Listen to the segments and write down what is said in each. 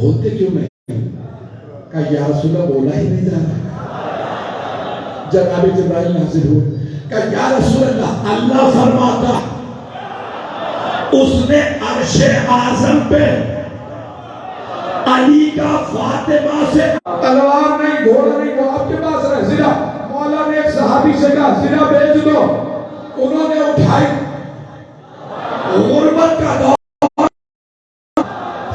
بولتے کیوں نہیں؟ کہا یا رسول اللہ بولا ہی نہیں جا رہا. جناب جبرائیل نازل ہوئے. کہا یا رسول اللہ اللہ فرماتا اس نے عرش اعظم پہ علی کا فاطمہ سے تلوار نہیں گھوڑا نہیں وہ آپ کے پاس رہے. زرا مولا نے ایک صحابی سے کہا زرا بیچ دو. انہوں نے اٹھائی. غربت کا دور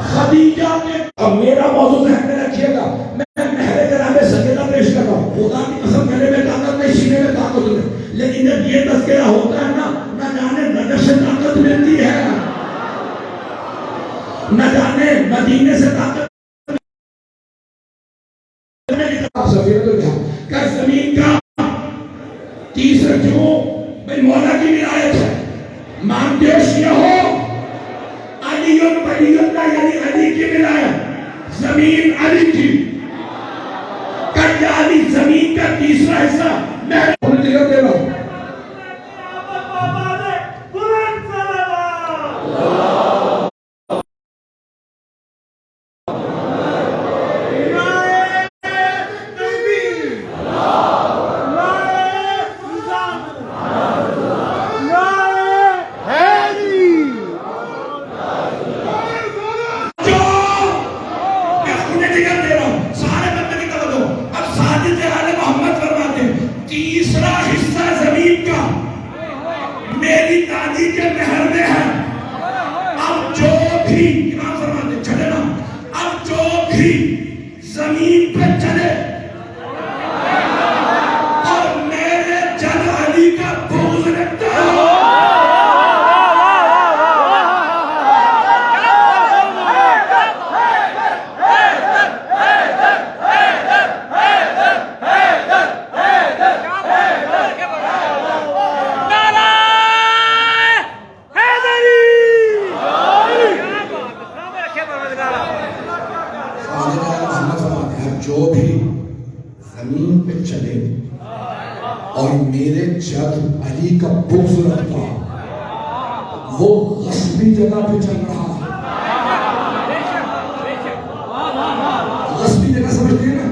خدیجہ نے. اب میرا موضوع ذہن میں رکھیے گا. میں مہر جناب سیدہ پیش کر رہا ہوں. خدا کی قسم میرے میں طاقت نہیں سینے میں طاقت نہیں. لیکن جب یہ تذکرہ ہوتا ہے نا نہ جانے نظر سے طاقت ملتی ہے نہ جانے مدینے سے طاقت. کر زمین کا تیسرا کیوں بھئی مولا کی ولایت ہے. مانگیش یہ ہو علی ولی اللہ یعنی علی کی ولایت. زمین علی کی کر علی زمین کا تیسرا حصہ میں دے رہا ہوں. تیسرا حصہ زمین کا میری دادی کے محل میں ہے. اب جو بھی امام فرماتے چھڑے نا اب جو بھی زمین پہ چلے اور میرے جد علی کا بغض رکھتا ہے جو بھی زمین پہ چلے اور میرے جد علی کا بغض رکھتا وہ غصبی جگہ پہ چل رہا. غصبی جگہ سمجھتے ہیں نا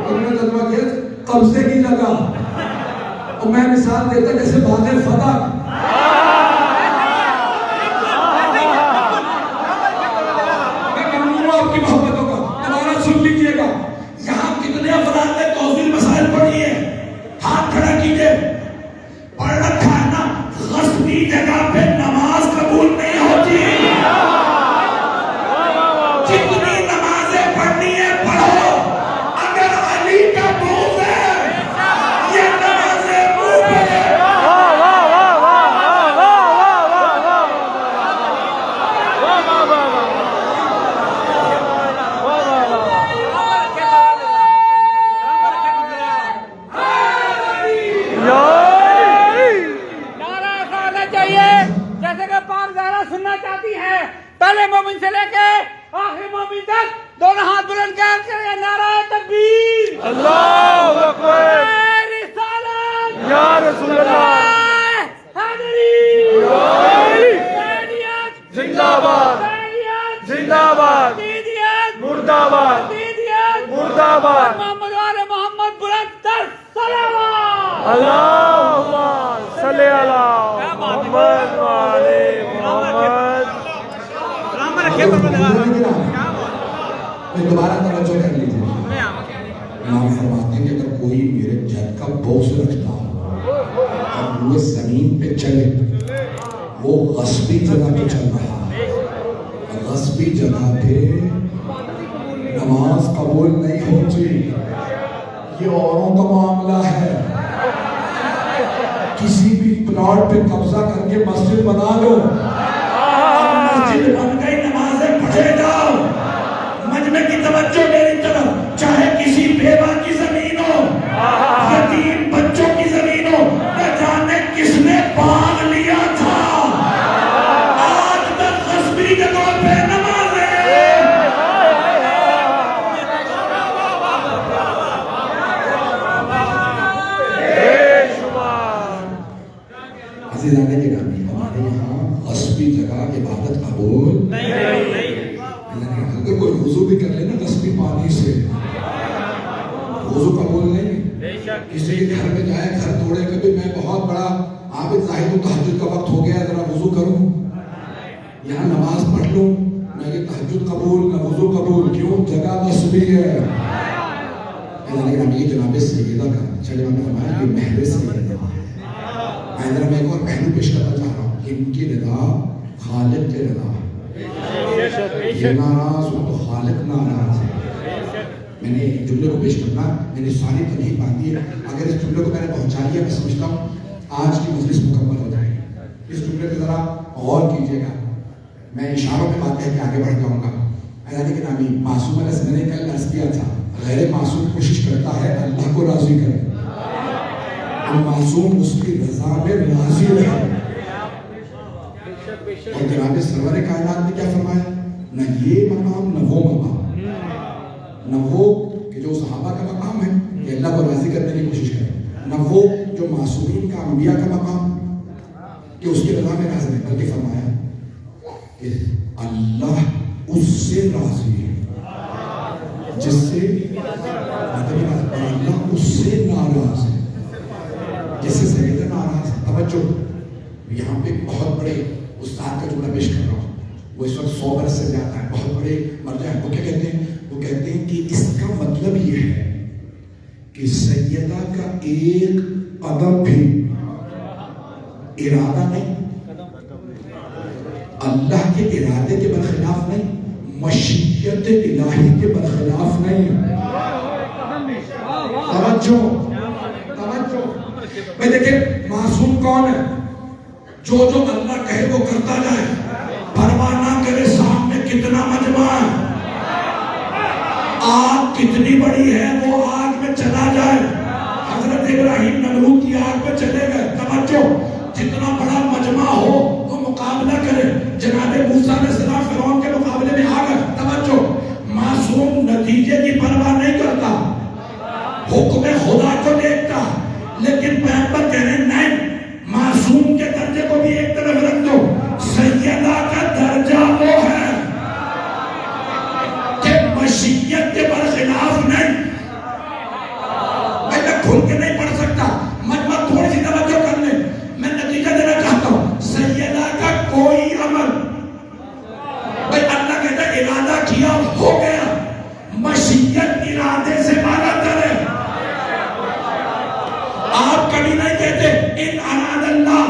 انہوں نے ترجمہ کیا قبضے کی جگہ. اور میں مثال دیتا جیسے باغ فتح کی محبتوں کا دوبارہ سن لیجئے گا. یہاں کتنے افراد نے توضیح مسائل پڑھی ہے؟ ہاتھ کھڑا کیجئے. پڑھ رکھا ہے نا غصبی جگہ پہ نماز قبول نہیں ہوتی. جتنی نمازیں پڑھنی ہے پڑھو. اگر علی کا بغض ہے یہ نمازیں منہ پہ سننا چاہتی ہے. پہلے مومن سے لے کے آخری مومن تک دونوں ہاتھ بلند کر کے نعرہ تکبیر اللہ اکبر رسالت یا رسول اللہ حیدری زندہ باد زندہ باد مردہ باد مردہ باد محمد وال محمد بلند تر صلوات اللہم صلی علی محمد وعلی محمد. دوبارہ توجہ کر لیجیے. امام فرماتے ہیں کہ اگر کوئی میرے جد کا بغض رکھتا اور وہ زمین پہ چلے وہ غصبی جگہ پہ چل رہا ہے. غصبی جگہ پہ نماز قبول نہیں ہوتی. یہ اوروں کا معاملہ ہے. کسی بھی پلاٹ پہ قبضہ کر کے مسجد بنا لو. مسجد بن گئی نمازیں پڑھے جاؤ. مجمع کی توجہ میری طرف. چاہے کسی بیوہ کی زمین ہو یتیم بچوں کی زمین ہو نہ جانے کس نے باغ لیا تھا آج تک غصبی جگہ پہ نمازیں. عزیزان دیکھیے گا نبی ہمارے یہاں غصبی جگہ عبادت قبول اگر کوئی وضو بھی کر لے نا غصبی پانی سے وضو قبول نہیں. کسی کے گھر میں جائے گھر توڑے کبھی میں بہت بڑا عابد زاہد ہوں تہجد کا وقت ہو گیا ذرا وضو کروں یہاں نماز پڑھ لوں میں کہ تہجد قبول نہ وضو قبول کیوں جگہ غصبی ہے. یہ جناب سیدہ کا چلے میں نے فرمایا یہ محل سیدہ میں ایک اور پہلو پیش کرنا چاہ رہا ہوں ان کی رضا خالق کے رضا یہ ناراض ہو تو خالق ناراض ہے. میں نے ایک جملے کو پیش کرنا میں نے ساری تنہید باندھی ہے اگر اس جملے کو میں نے پہنچا لیا میں سمجھتا ہوں آج کی مجلس مکمل ہو جائے گی. اس جملے پہ ذرا غور کیجیے گا. میں اشاروں میں بات کہہ کے آگے بڑھ جاؤں گا. اللہ کے نامی معصوم علیہ السلام نے کل عرض کیا تھا غیر معصوم کوشش کرتا ہے اللہ کو راضی کرے معصوم اس کی رضا میں راضی رہے. اور جناب سرور کائنات نے کیا فرمایا نہ یہ مقام نہ وہ مقام نہ وہ کہ جو صحابہ کا مقام ہے کہ اللہ کو راضی کرنے کی کوشش کرے نہ وہ جو معصومین کا انبیاء کا مقام کہ اس کی رضا میں راضی ہے بلکہ فرمایا کہ اللہ اس سے راضی ہے جس سے اللہ اس سے ناراض ہے جس سے سیدہ ناراض ہے. توجہ یہاں پہ بہت بڑے استاد کا جملہ پیش کر رہا ہوں وہ اس وقت 100 برس سے زیادہ ہے بہت بڑے مرجع ہیں. وہ کیا کہتے ہیں وہ کہتے ہیں کہ اس کا مطلب یہ ہے کہ سیدہ کا ایک قدم بھی ارادہ نہیں اللہ کے ارادے کے برخلاف نہیں مشیت الہی کے برخلاف نہیں. توجہ بھائی دیکھیں معصوم کون ہے جو اللہ کہے وہ کرتا جائے پرواہ نہ کرے سامنے کتنا مجمع ہے آگ کتنی بڑی ہے وہ آگ میں چلا جائے. حضرت ابراہیم نمرود کی آگ میں چلے گئے. توجہ جتنا بڑا مجمع ہو وہ مقابلہ کرے. جناب موسیٰ علیہ السلام فرعون کے مقابلے میں آ گئے. توجہ معصوم نتیجے کی پرواہ نہیں کرتا حکم خدا کو دیکھتا لیکن پیغمبر کہہ رہے ہیں نہیں معصوم کے درجے کو بھی ایک طرف رکھ دو. سیدہ کا درجہ وہ ہے کہ مشیت کے برخلاف نہیں. میں کھل کے نہیں پڑھ سکتا مجمع تھوڑی سی توجہ کر لیں میں نتیجہ دینا چاہتا ہوں. سیدہ کا کوئی عمل بھائی اللہ کہتا ہے ارادہ کیا ہو گیا مشیت ارادے سے بالا کرے. آپ کبھی نہیں کہتے ان اراد اللہ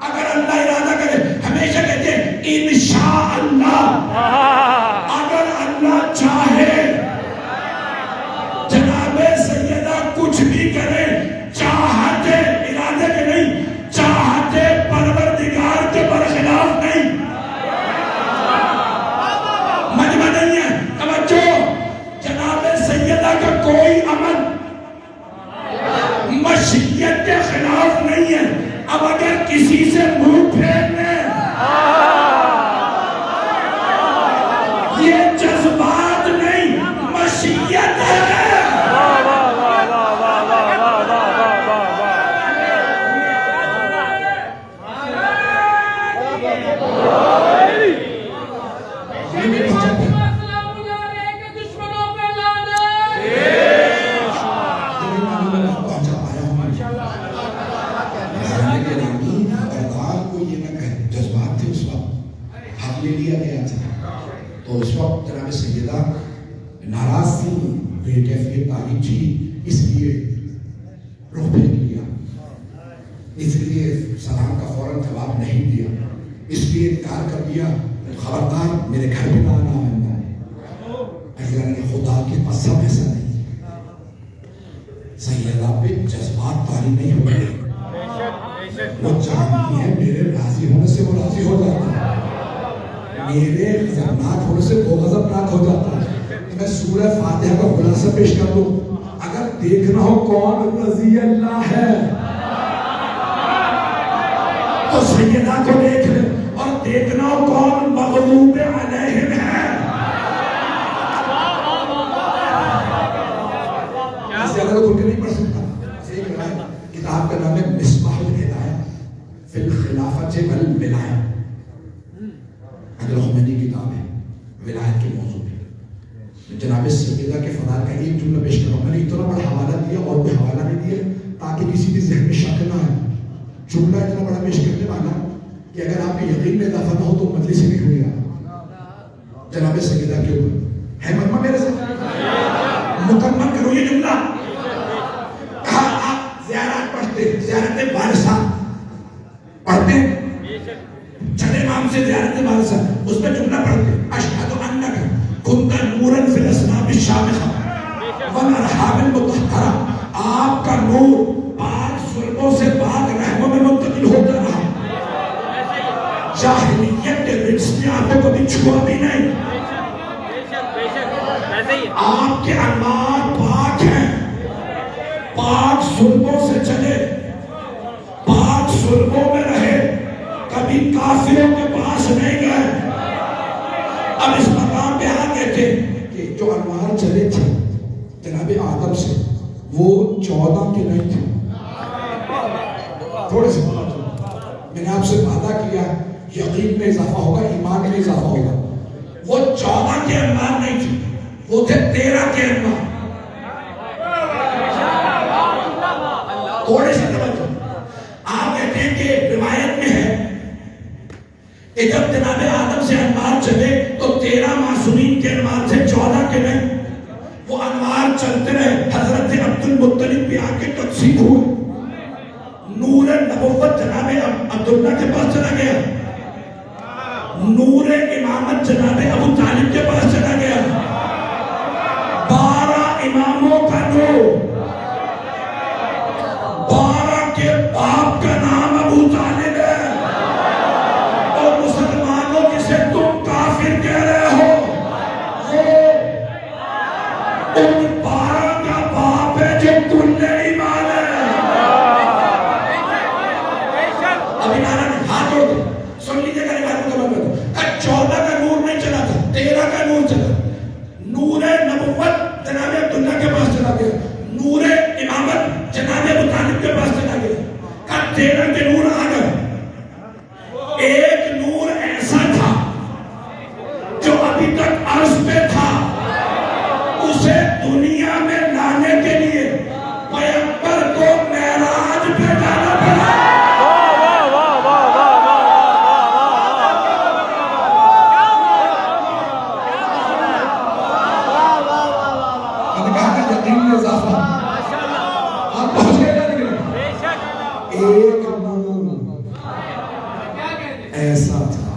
اگر اللہ ارادہ کرے ہمیشہ کہتے انشاء اللہ اگر اللہ چاہے. جناب سیدہ کچھ بھی کرے چاہتے ارادے کے نہیں چاہتے پروردگار کے برخلاف نہیں. مجمع نہیں ہے. توجہ جناب سیدہ کا کوئی عمل مشیت کے خلاف نہیں ہے. اب اگر کسی سے منہ پھیر لے یہ جذبات نہیں مشیت ہے. تو اس وقت جناب سیدہ ناراض تھی تو یہ کیفیت تعلیم تھی اس لیے روح پھینک لیا اس لیے سلام کا فوراً جواب نہیں دیا اس لیے انکار کر دیا خبردار میرے گھر پہ نہ آنا خدا کی قسم ایسا نہیں. سیدہ پہ جذبات تعلیم نہیں ہو گئے وہ چاہتی ہے میرے راضی ہونے سے وہ راضی ہو جاتا ہے میرے غضبناک ہونے سے وہ غضبناک ہو جاتا ہے. میں سورہ فاتحہ کا خلاصہ پیش کر دوں اگر دیکھنا ہو کون رضی اللہ ہے تو سیدہ کو دیکھ لیں اور دیکھنا ہو کون مغلوب علیہم ہے. اسے اگر کھل کے نہیں پڑھ سکتا کتاب کا نام ہے مصباح الہدایہ فی الخلاف واجب الولایت، حضرت خمینی کی کتاب ہے ولایت کے موضوع پہ. جناب سیدہ کے فضائل کا ایک جملہ پیش کروں. میں نے اتنا بڑا حوالہ دیا اور کوئی حوالہ نہیں دیا تاکہ کسی بھی ذہن میں شک نہ آئے. جملہ اتنا بڑا پیش کرنے والا کہ اگر آپ کے یقین میں اضافہ نہ ہو تو مجلس ہی نہیں ہوئے گا. جناب سیدہ کے اوپر ہے مجمع میرے سے مکمل کرو یہ جملہ. کہا آپ زیارت پڑھتے، زیارت بارسا پڑھتے، چلے امام سے زیارت بارسا اس پہ جملہ پڑھتے اشہد انک کنت نورا فی الاسناب الشامخہ والارحام المطہرہ. آپ کا نور پاک سربوں سے پاک رحموں میں منتقل ہوتا رہا. جاہلیت کے رجس نے آپ کو کبھی چھوا بھی نہیں. آپ کے انوار پاک ہیں، پاک سربوں سے چلے، پاک سربوں میں رہے، کبھی کافروں کے پاس نہیں گئے. اب اس مقام پہ آگے تھے کہ جو انوار چلے تھے جناب آدم سے وہ 14 کے نہیں تھے. تھوڑے سے میں نے آپ سے وعدہ کیا یقین میں اضافہ ہوگا، ایمان میں اضافہ ہوگا. وہ 14 کے انوار نہیں تھے، وہ تھے 13 کے انوار. تھوڑے سے توجہ. آپ کہتے ہیں کہ روایت میں ہے کہ جب جناب آدم سے انوار چلے تو 13 معصومین کے انوار سے 14 کے نہیں. وہ انوار چلتے رہے. حضرت عبد المطلب بھی آ کے تقسیم ہوئے. نور نبوت جناب عبداللہ کے پاس چلا گیا، نور امامت جناب ابو طالب کے پاس چلا گیا. 12 اماموں کا نور، 12 کے باپ کا نام ابو طالب ہے. اور مسلمانوں جسے تم کافر کہہ رہے ہو وہ ان 12 کا باپ ہے جو کل ایمان ہے. ابھی نعرہ نے ہاتھ جوڑ دے سن لیجیے گا. 14 کا نور نہیں چلا تھا، 13 کا نور چلا. نور نبوت جناب عبداللہ کے پاس چلا گیا، نور امامت جناب ابو طالب کے پاس چلا گیا. 13 کے نور آ گئے. ایک نور ایسا تھا جو ابھی تک عرش پہ تھا، اسے دنیا میں لانے کے لیے پیغمبر کو معراج پہ جانا پڑا. ایک نور ایسا تھا.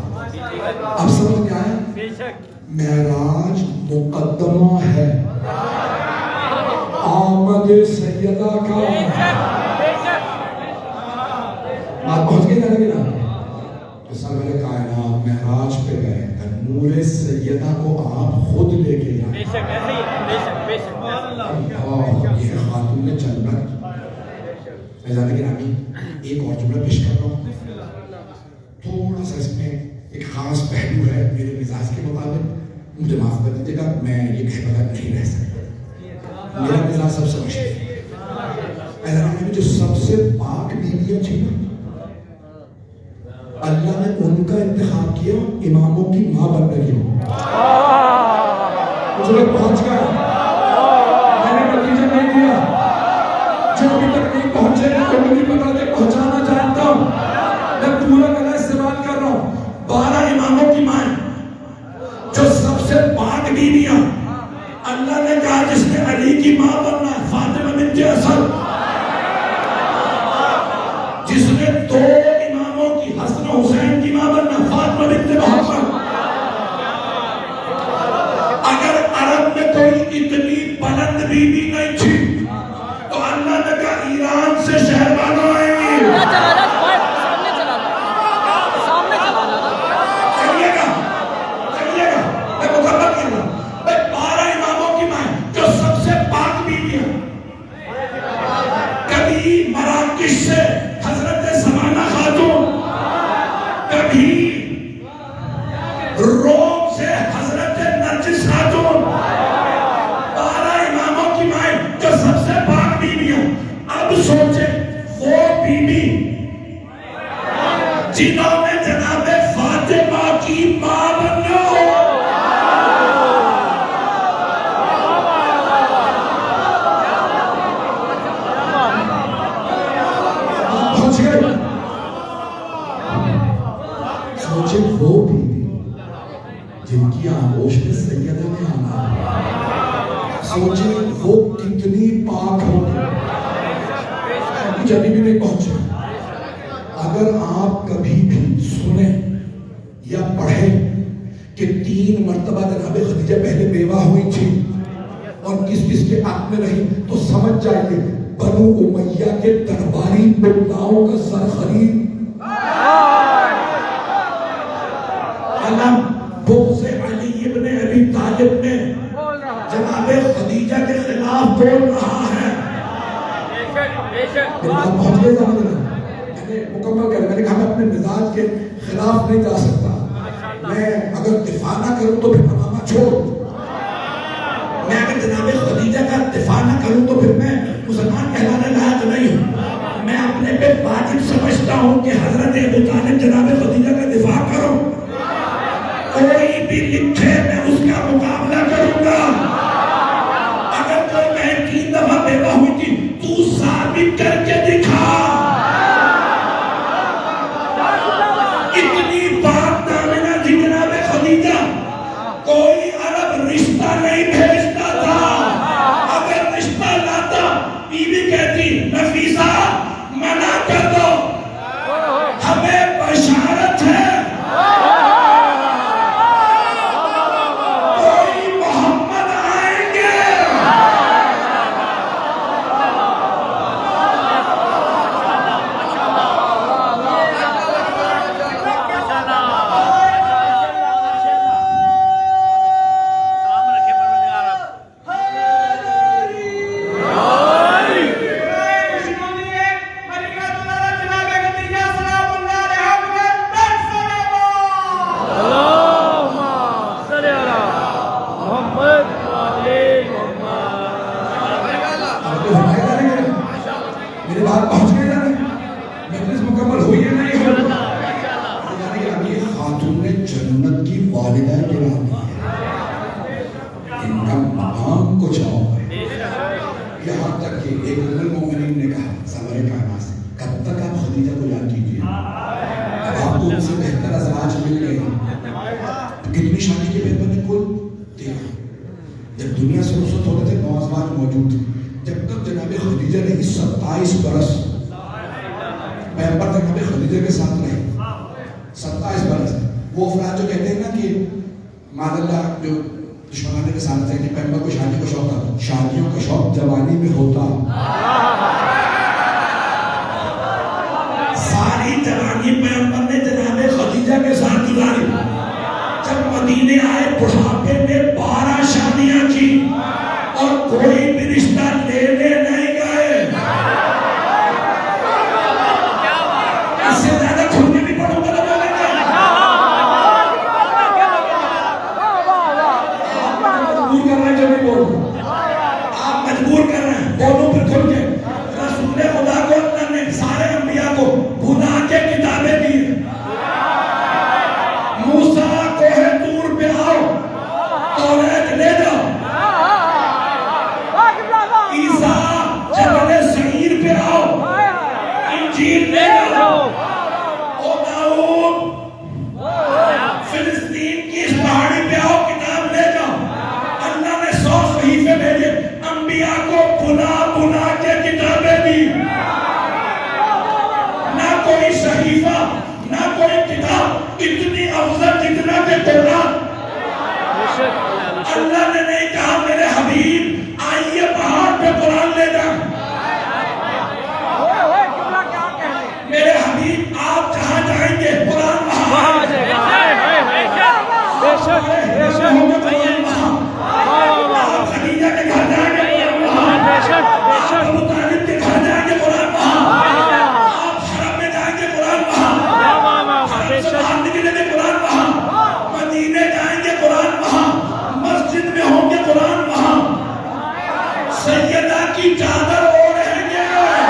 اب سمجھ میں آیا؟ معراج مقدمہ ہے آمد سیدہ کا. بات پہنچ گئی نا لگی نا. تو سرور کائنات معراج پہ گئے، نور سیدہ کو آپ خود لے کے آئے. یہ خاتون نے جنت. لیکن ابھی ایک اور جملہ پیش کر رہا ہوں. تھوڑا سا اس میں ایک خاص پہلو ہے میرے مزاج کے مطابق، مجھے معاف کر دیجیے گا، میں یہ کہے بغیر نہیں رہ سکتا. میرا مزاج سب سے مشکل ہے. جو سب سے پاک بیویاں تھیں نا، اللہ نے ان کا انتخاب کیا اماموں کی ماں بننے کے لیے. کچھ لوگ پہنچ گئے، میں نے نتیجہ نہیں دیا. جو ابھی تک نہیں پہنچے ہیں تو مجھے بتا دے پہنچانا چاہتا ہوں. میں پورا گلا استعمال کر رہا ہوں. 12 اماموں کی ماں جو سب سے پاک بیویاں، اللہ نے کہا جس نے علی کی ماں بننا ہے فاطمہ بنت اسد، جس نے 2 اماموں کی حسن و حسین کی ماں بننا فاطمہ بنت محمد. اگر عرب میں کوئی اتنی بلند بیوی نہیں تھی تو اللہ نے کہا ایران سے شہربانو آئیں گی. چلیے گا میں مکمل کر رہا ہوں. 12 اماموں کی ماں جو سب سے پاک بیویاں، کبھی مراکش سے حضرت سمانہ خاتون، کبھی روم سے حضرت نرجس خاتون. 12 اماموں کی ماں جو سب سے پاک بیویاں. اب سوچیں وہ بیوی جن دلوں میں جناب فاطمہ کی ماں بنو. پہنچ گئے. سوچے وہ بھی جن کی آغوش میں سیدہ نے آنا. سوچے وہ کتنی پاک ہوگی. کچھ ابھی بھی نہیں پہنچے. اگر آپ کبھی بھی سنیں یا پڑھیں کہ 3 مرتبہ جناب خدیجہ پہلے بیوہ ہوئی تھی اور کس کس کے حق میں رہی تو سمجھ جائیے بنو امیہ کے درباری بنداؤں کا سر خرید علم بغض علی ابن ابی طالب میں جناب خدیجہ کے خلاف بول رہا ہے. پہنچ گئے زمانے مکمل کر. میں نے کہا میں اپنے مزاج کے خلاف نہیں جا سکتا. میں اگر دفاع نہ کروں تو پھر امامہ چھوڑ. میں اگر جناب خدیجہ کا دفاع نہ کروں تو پھر میں مسلمان کہلانے لائق نہیں ہوں. میں اپنے پہ واجب سمجھتا ہوں کہ حضرت ابو طالب جناب خدیجہ کا دفاع کرو. کوئی بھی لکھے میں اس کا مقابلہ کروں گا. اگر کوئی کہے 3 دفعہ بیوہ ہوئی تھی تو ثابت کر کے دکھا. اتنی بات نامنہ تھی جناب خدیجہ. کوئی عرب رشتہ نہیں بھیجتا تھا. اگر رشتہ لاتا بیوی کہتی نفیسہ منع کر دو ہمیں بشارت ہے کوئی محمد آئیں گے. میری بات پہنچ گئی جانے مجلس مکمل ہوئی ہے نہیں ہوئی. یعنی یہ خاتون جنت کی والدہ گرامی ہے. ان کا مقام کچھ اور ہے. یہاں تک کہ ایک ام المومنین نے کہا سمرے کائنات سے کب تک آپ خدیجہ کو یاد کیجئے. اب آپ کو ان سے بہتر ازواج مل گئی. کتنی شادی کے پیپر نے کل 13. جب دنیا سے رخصت ہوتے تھے 9 ازواج موجود تھے. جب تک جناب خدیجہ نے 27 برس پیغمبر تک جناب خدیجہ کے ساتھ رہے. 27 برس. وہ افراد جو کہتے ہیں نا کہ مان اللہ جو دشمنان کے ساتھ ہیں کہ پیغمبر کو شادی کا شوق تھا. شادیوں کا شوق جوانی میں ہوتا. ساری جوانی پیغمبر نے جناب خدیجہ کے ساتھ گزاری. جب مدینے آئے بڑھاپے میں 12 شادیاں کی اور کوئی بھی رشتہ لینے نہیں گئے. اس سے زیادہ کھل کے بھی پڑھوں گا بولیں گے. مجبور کر رہے ہیں جو نہیں بولوں. آپ مجبور کر رہے ہیں بولوں پھر کھل کے. رسول خدا کو اللہ نے سارے انبیاء کو بھلا کے کتابیں دی. موسیٰ کوہ طور پہ آؤ توریت لے جاؤ. عیسیٰ جبل سعیر پہ آؤ انجیل لے جاؤ. او داؤد فلسطین کی اس پہاڑی پہ آؤ کتاب لے جاؤ. اللہ نے 100 صحیفے بھیجے. انبیاء کو بلا کے کتابیں دی. نہ کوئی صحیفہ نہ کوئی کتاب اتنی افضل جتنا کہ قرآن. اللہ نے نہیں کہا میرے حبیب آئیے پہاڑ پہ قرآن لے جائیں. میرے حبیب آپ جہاں جائیں گے قرآن وہاں جائیں گے. آپ خدیجہ کے گھر جائیں گے قرآن وہاں. آپ ابو طالب کے گھر جائیں گے قرآن وہاں. آپ حرم میں جائیں گے قرآن وہاں. حرم سے باہر نکلیں گے قرآن وہاں. مدینے جائیں گے قرآن وہاں. مسجد میں ہوں گے قرآن وہاں. سیدہ کی چادر اوڑھیں گے قرآن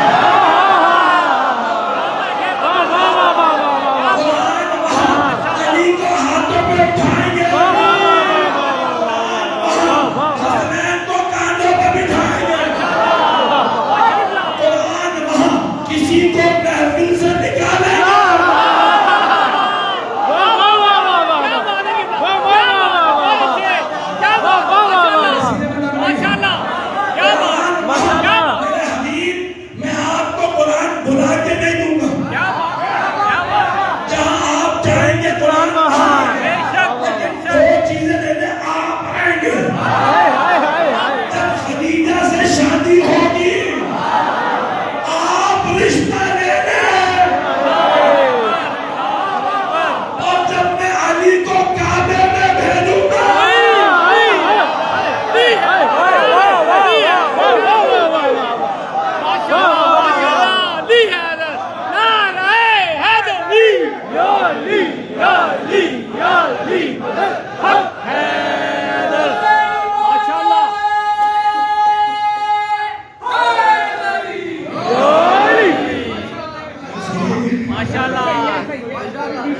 جائیں گے قرآن مہان، لیکن دو چیزیں لینے آپ آئیں گے۔ جب خدیجہ سے شادی ہوگی آپ رشتہ لینے، اور جب میں علی کو کعبے میں بھیجوں گا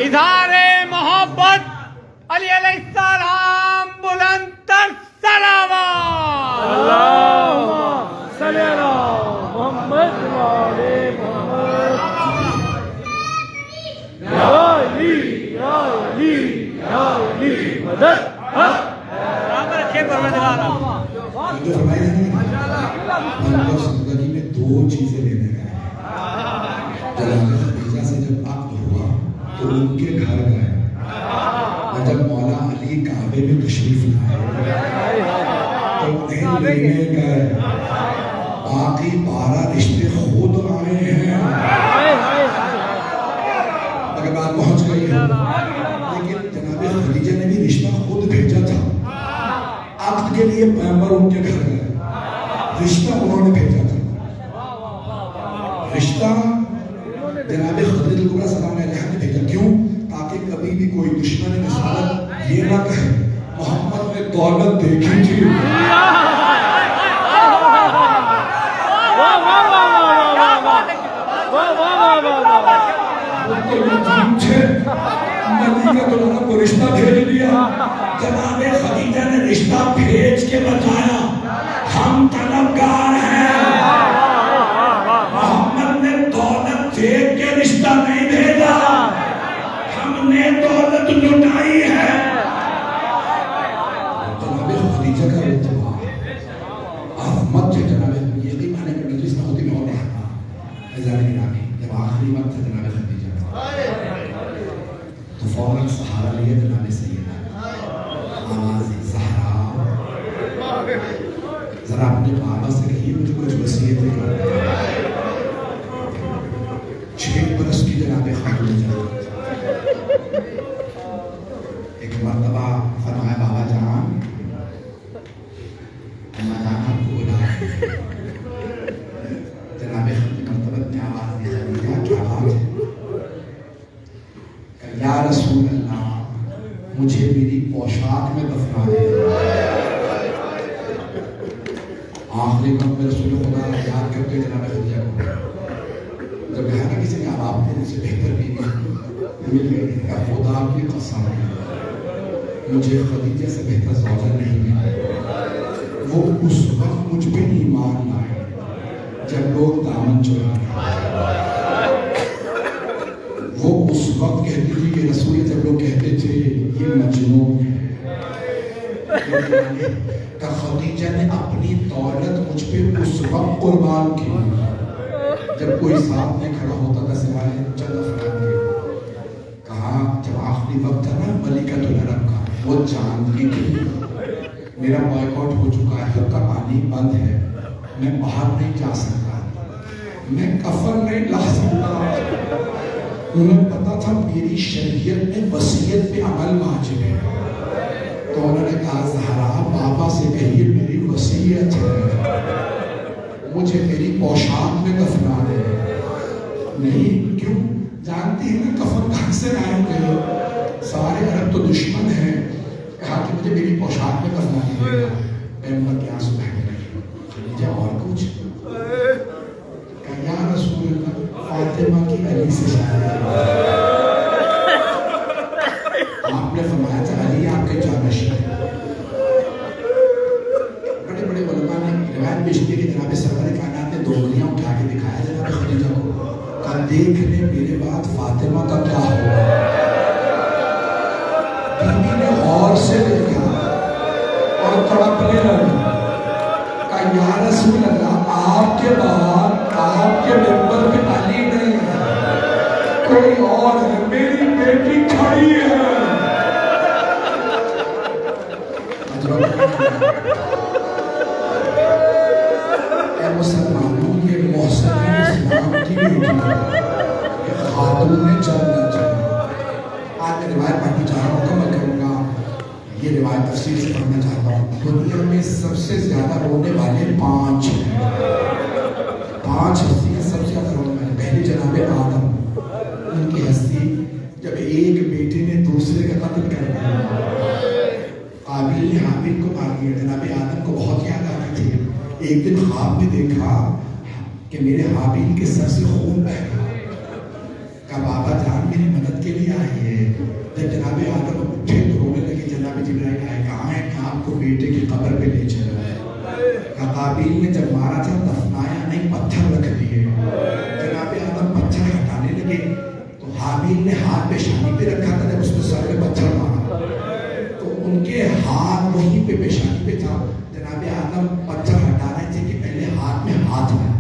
اظہار محبت علی علیہ السلام بلند تر صلوات۔ اللہم صلی علی محمد وعلی محمد۔ یا علی یا علی یا علی مدد حق۔ زندگی میں دو چیزیں لینے گئے، جناب خدیجہ سے جب عقد ہوا تو ان کے گھر گئے، اور جب مولا علی کعبے میں تشریف لائے تو انہیں لینے گئے۔ باقی 12 رشتے خود آئے ہیں، اگر بات پہنچ گئی ہے، لیکن جناب خدیجہ نے بھی رشتہ خود بھیجا تھا۔ عقد کے لیے پیغمبر ان کے گھر گئے، رشتہ انہوں نے بھیجا تھا۔ رشتہ جناب خدیجہ الکبریٰ سلام علیہا نے بھیجا، کیوں؟ تاکہ کبھی بھی کوئی دشمن رسالت یہ نہ کہے محمد نے دولت دیکھی تھی، ملیکہ دلہا کو رشتہ بھیج دیا۔ جناب خدیجہ نے رشتہ بھیج کے بتایا ہم طلبگار ہیں، محمد نے دولت دیکھ کے رشتہ نہیں بھیجا، ہم نے دولت لٹائی ہے۔ جناب خدیجہ کا رتبہ عظمت سے جناب یقین آنے کا مجلس نہ ہوتی میں اور رہا ہزار گرامی، جب آخری وقت تھا جناب خدیجہ تو فوراً سہارا لیا جناب سیدہ آواز زہرا، ذرا اپنے بابا سے کہیے مجھے کچھ وصیتیں کرتے ہیں۔ 6 برس کی جناب خدیجہ، ایک مرتبہ فرمایا بابا جان اما جان آپ کو بلا، جناب مرتبہ نے آواز دی خدیجہ کیا بات ہے؟ کہ یا رسول اللہ مجھے میری پوشاک میں دفنا دے۔ آخری وقت میں رسول خدا یاد کرتے جناب خدیجہ کو، جب کہا نا کسی نے اب آپ کو ان سے بہتر بیوی مل گئی، خدا کی قسم مجھے خدیجہ سے بہتر زوجہ نہیں ملی۔ وہ اس وقت مجھ پہ ایمان لائے جب لوگ دامن چرا رہے، وہ اس وقت کہتی تھی کہ رسول جب لوگ کہتے تھے یہ مجنون ہے، کہ خدیجہ نے اپنی دولت مجھ پہ اس وقت قربان کی جب کوئی ساتھ نہیں کھڑا ہوتا تھا سوائے چند افراد کے۔ کہا جب آخری وقت تھا نا ملکۃ العرب کا، وہ جانتی تھی میرا بائیکاٹ ہو چکا ہے، حق کا پانی بند ہے، میں باہر نہیں جا سکتا، میں کفن نہیں لا سکتا۔ انہیں پتا تھا میری شریعت میں وصیت پہ عمل واجب ہے، تو انہوں نے کہا زہرا بابا سے کہیے میری وصیت ہے مجھے میری پوشاک میں دفنا دے۔ نہیں کیوں؟ جانتی ہے نا کفن کہاں سے لائیں گے، سارے عرب تو دشمن ہیں۔ کہا کہ مجھے میری پوشاک میں دفنا دیجیے گا۔ پیغمبر کیا سنائے گا خدیجہ اور کچھ؟ کہ یا رسول اللہ فاطمہ کی علی سے شادی ہے۔ آپ نے فرمایا تھا علی آپ کے جانشین ہیں۔ بڑے بڑے علماء نے روایت پیش کی کہ جناب سرور کائنات نے 2 انگلیاں اٹھا کے دکھایا جناب خدیجہ کو، کہا دیکھ لیں میرے بعد فاطمہ کا کیا ہوگا۔ بیوی نے غور سے دیکھا اور تڑپنے لگی، کہا یا رسول اللہ آپ کے بعد آپ کے ممبر پہ علی نہیں ہے، کوئی اور ہے، میری بیٹی کھڑی تفصیل سے پڑھنا چاہتا ہوں. دنیا میں سب سے زیادہ رونے والے 5 ہیں. 5 ہستیاں سب سے زیادہ رونے والے. پہلے جناب آدم، ان کی ہستی جب ایک بیٹے نے دوسرے کا قتل کر دیا. قابیل نے حابیل کو مار دیا. جناب آدم کو بہت یاد آ رہی تھی. ایک دن خواب میں دیکھا کہ میرے حابیل کے سر سے خون بہہ رہا. کہا بابا جان میری مدد کے لیے آئی ہے. جب جناب آدم اٹھے تو رونے لگے. جناب جبرائیل آئے، کہاں ہے کہ آپ کو بیٹے کی قبر پہ لے چلا ہے. کہا قابیل نے جب مارا تھا دفنایا نہیں، پتھر رکھ دیے. جناب آدم پتھر ہٹانے لگے تو حابیل نے ہاتھ پیشانی پہ رکھا تھا. جب اس نے سر پہ پتھر مارا تو ان کے ہاتھ وہیں پہ پیشانی پہ تھا. جناب آدم پتھر ہٹا رہے تھے کہ پہلے ہاتھ میں ہاتھ آیا.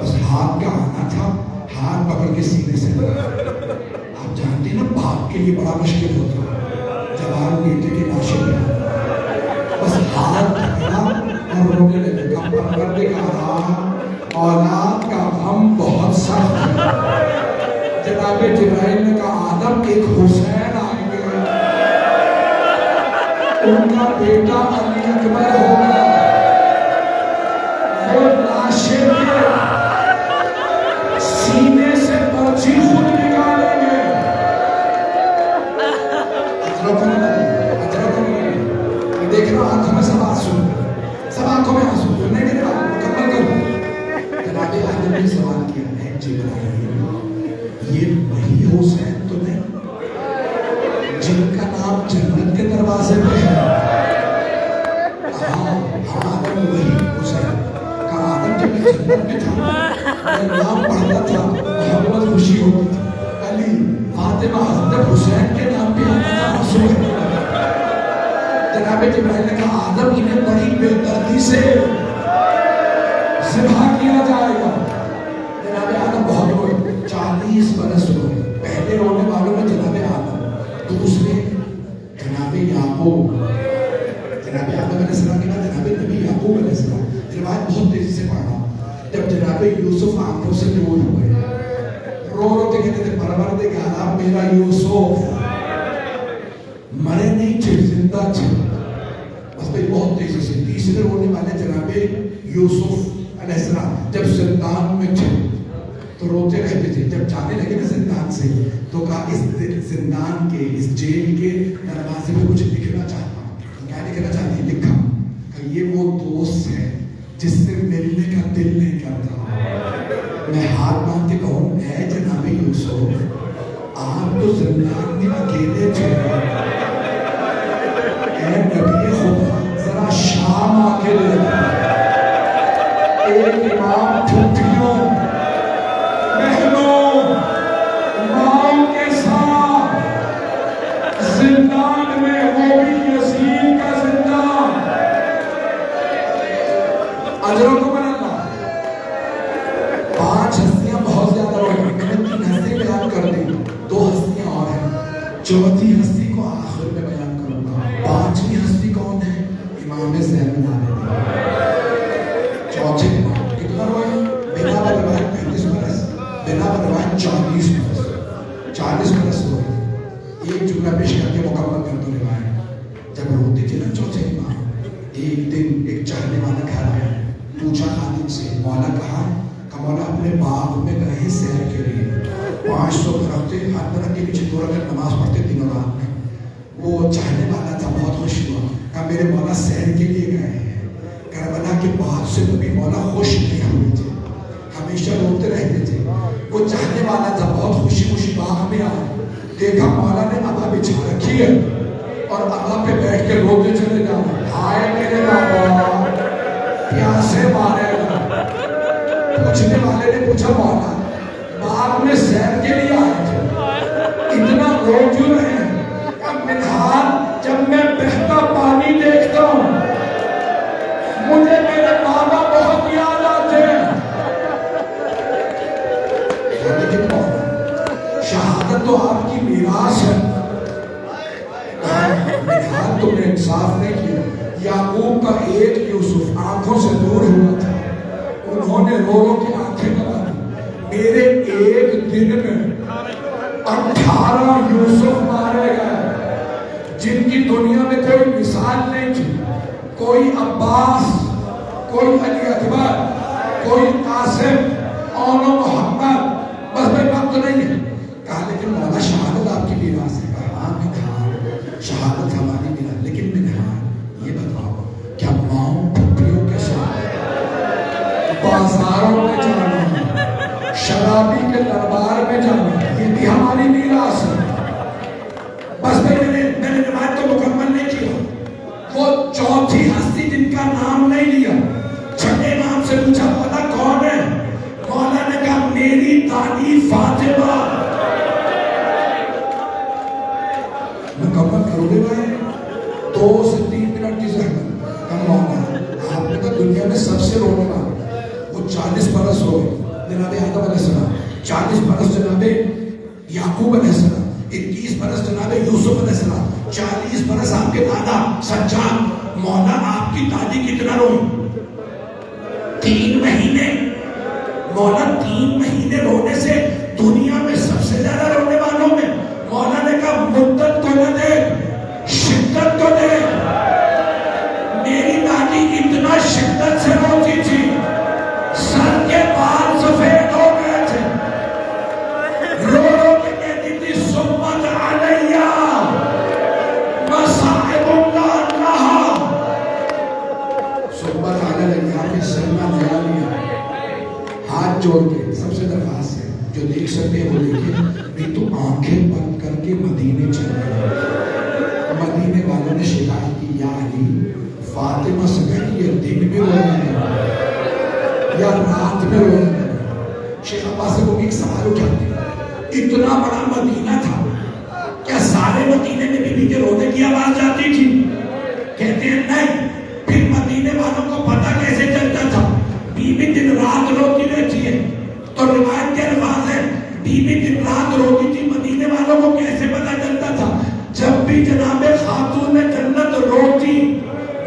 بس ہاتھ کا آنا تھا، ہاتھ پکڑ کے سینے سے. آپ جانتے ہیں نا باپ کے لیے بڑا مشکل ہوتا ہے جوان بیٹے کے ناشے میں. بس ہاتھ پکڑا اور رونے لگے. کم پروردگارا اولاد کا غم بہت سخت ہے. جناب جبرائیل نے کہا آدم ایک حسین آئیں گے، ان کا بیٹا علی اکبر ہوگا، وہ لاشیں کے سینے سے پرچی خود نکالیں گے. میں دیکھ رہا ہوں آنکھوں میں سب آنسو، سب آنکھوں میں آنسو. نہیں میرے بات مکمل کروں. جناب آدم نے سوال کیا ہے جبرائیل یہ وہی حسین تو نہیں جن کا نام جنت کے دروازے پہ ہے؟ ہاں آدم وہی حسین. کہا آدم جب میں جنت میں تھا میں نام پڑھتا تھا محمد خوشی ہوتی تھی. علی فاطمہ حضرت حسین کے نام پہ آتا تھا آنسو ہے. جناب جبرائیل نے کہا آدم انہیں بڑی بے دردی سے ذبح کیا جائے گا. جناب آدم بہت روئے، 40 برس روئے. پہلے رونے والوں میں جناب آدم، دوسرے جناب یعقوب. جناب آدم علیہ السلام کے بعد جناب نبی یعقوب علیہ السلام. روایت بہت تیزی سے پڑھا. جب جناب یوسف آنکھوں سے دور ہوئے رو رو کے کہتے تھے پروردگارا میرا یوسف مرے نہیں تھے زندہ تھے. بس بھائی بہت تیزی سے. تیسرے رونے والے جناب یوسف علیہ السلام جب زندان میں تھے تو روتے رہتے تھے. جب جانے لگے نا زندان سے تو کہا اس زندان کے اس جیل کے دروازے میں کچھ لکھنا چاہتا ہوں. کیا لکھنا چاہتے ہیں؟ لکھا کہ یہ وہ دوست ہے جس سے ملنے کا دل نہیں کرتا. میں ہاتھ باندھ کے کہوں اے جناب یوسف آپ تو زندان میں اکیلے تھے. اے نبی خدا ذرا شام آ کے لے ایک امام پھٹیوں بہنوں ماں کے ساتھ زندان میں، وہ بھی یزید کا زندان. اجروں کو بنا 5 ہستیاں بہت زیادہ ہوئی. میں نے 3 ہستی بیان کر دی، 2 ہستیاں اور ہیں. چوتھی ہستی کو آخر میں بیان کروں گا. 5ویں ہستی کون ہے؟ امام زین العابدین. چوتھے کتنا ہوئے؟ بنا روایت 35 برس، بنا روایت 40 برس. 40 برس ہوئے. ایک جملہ پیش کر کے مکمل کر دو روایت. جب روتے تھے نا چوتھے امام، ایک دن ایک چڑھنے والا گھر آیا. پوچھا خادم سے مولا کہاں؟ کہ مولا اپنے باغ میں گئے سیر کے لیے. 500 درخت ہر درخت کے پیچھے 2 رکعت نماز پڑھتے دنوں رات میں. وہ چاہنے والا تھا، بہت خوش ہوا. کہا میرے مولا سیر کے لیے گئے ہیں. کربلا کے بعد سے کبھی مولا خوش نہیں ہوئے تھے، ہمیشہ روتے رہتے تھے. وہ چاہنے والا تھا، بہت خوشی خوشی باغ میں آیا. دیکھا مولا نے ابا بچھا رکھی ہے اور ابا پہ بیٹھ کے روتے چلے جا رہے. ہائے میرے بابا پیاسے مارے گا. پوچھنے والے نے پوچھا مولا باغ میں سیر کے لیے آئے تھے، اتنا رو کیوں رہے ہیں؟ منہار جب میں بہتا پانی دیکھتا ہوں مجھے میرے بابا بہت یاد آتے ہیں. شہادت تو آپ کی میراث ہے. منہار تم نے انصاف نہیں کیا. یعقوب کا ایک یوسف آنکھوں سے دور ہوا تھا، انہوں نے رو رو کے آنکھیں لگا دی. میرے ایک دن میں 18 یوسف مارے گئے جن کی دنیا میں کوئی کوئی عباس، کوئی علی اکبر، کوئی قاسم، اونو محمد، بس بھائی وقت نہیں ہے. کہا لیکن مولا شہادت آپ کی میراث ہے. کہا ہاں منہار، شہادت ہماری میراث، لیکن منہار یہ بتاؤ کیا ماؤں پھپھیوں کے ساتھ بازاروں میں جانا، شرابی کے دربار میں جانا، یہ بھی ہماری میراث ہے. بس بھائی میں نے روایت کو مکمل نہیں کیا. وہ چوتھی ہستی جن کا نام نہیں لیا، چھٹے نام سے پوچھا مولا کون ہے؟ مولا نے کہا میری دادی فاطمہ. مکمل کرو گے بھائی؟ 2 سے 3 منٹ کی زحمت. کم مولا آپ نے تو دنیا میں سب سے رونے والا، وہ 40 برس ہوئے جناب آدم علیہ السلام، 40 برس جناب یعقوب علیہ السلام، 21 برس جناب یوسف علیہ السلام، 40 برس آپ کے دادا سجاد. مولا آپ کی دادی کتنا روئی؟ 3 مہینے. مولا 3 مہینے رونے سے دنیا میں سب سے زیادہ رونے والوں میں. مولا نے کہا مدت کو نہ دے، شدت کو دے. میری دادی اتنا شدت سے روتی تھی، سر کے بال سفید ہو گئے تھے. رو رو کے کہتی تھی سمت علیہ مصائب اللہ. سمت علیہ کے سلمہ لیا لیا. ہاتھ جوڑ کے سب سے درخواست ہے جو دیکھ سکتے ہیں وہ دیکھیں. نہیں تو آنکھیں بند کر کے مدینے چل گئے. مدینے والوں نے شکایت کی یا علی فاطمہ سے کہی یہ دن میں رونے لگے یا رات میں رونے لگے. شیخ عباس کو ایک سوال اٹھاتے اتنا بڑا مدینہ تھا کیا سارے مدینے میں بی بی کے رونے کی آواز جاتی تھی؟ کہتے ہیں نہیں. پھر مدینے والوں کو پتہ کیسے چلتا تھا؟ بی بی دن رات روتی رہتی ہے. تو روایت کے الفاظ ہے بی بی دن رات روتی تھی. مدینے والوں کو کیسے پتہ چلتا تھا؟ جب بھی جناب خاتون جنت روتی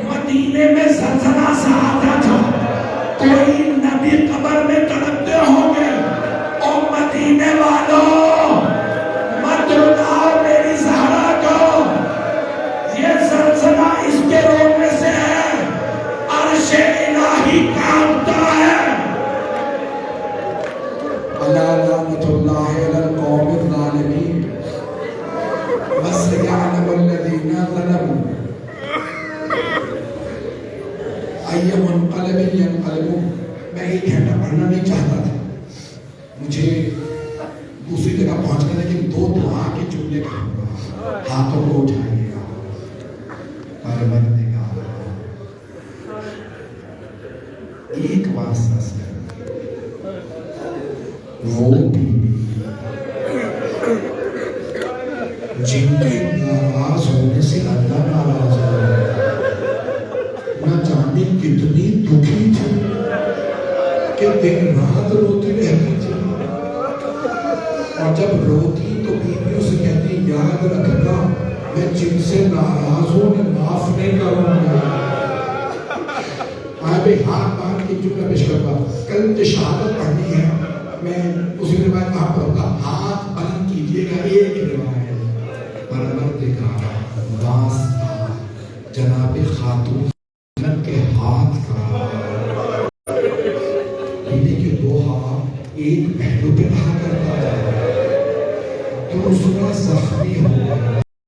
مدینے میں زلزلہ سا آتا تھا. کوئی نبی قبر میں تڑپتے ہوں گے. او مدینے والوں مت رلاؤ میری زہرا کو، یہ زلزلہ اس کے رونے سے ہے. عرش الہی کانپتا ہے. الا لعنت اللہ علی القوم الظالمین وسيعلم الذين ظلموا أي منقلب ينقلبون. میں ایک گھنٹہ پڑھنا نہیں چاہتا تھا، مجھے دوسری جگہ پہنچنا، لیکن 2 دعا کے جملے کہوں گا. ہاتھوں کو اٹھائیے گا. پروردگار ایک واسطہ سے وہ بیوی جن کے ناراض ہونے سے اللہ ناراض ہو، نہ جانے کتنی دکھی تھی کہ دن رات روتی رہتی تھی. اور جب روتی تو بیویوں سے کہتی یاد رکھنا میں جن سے ناراض ہوں انہیں معاف نہیں کروں گا. بھائی ہاتھ باندھ کے جملہ پیش کرتا. کل شہادت پڑھنی ہے، میں اسی روایت وہاں پڑھوں گا. ہاتھ بلند کیجیے گا. ایک روایت پروردگار واسطہ جناب خاتون کے ہاتھ کا، بیوی کے 2 ہاتھ ایک پہلو پہ رہا کرتا تھا. دوسرا زخمی ہو گیا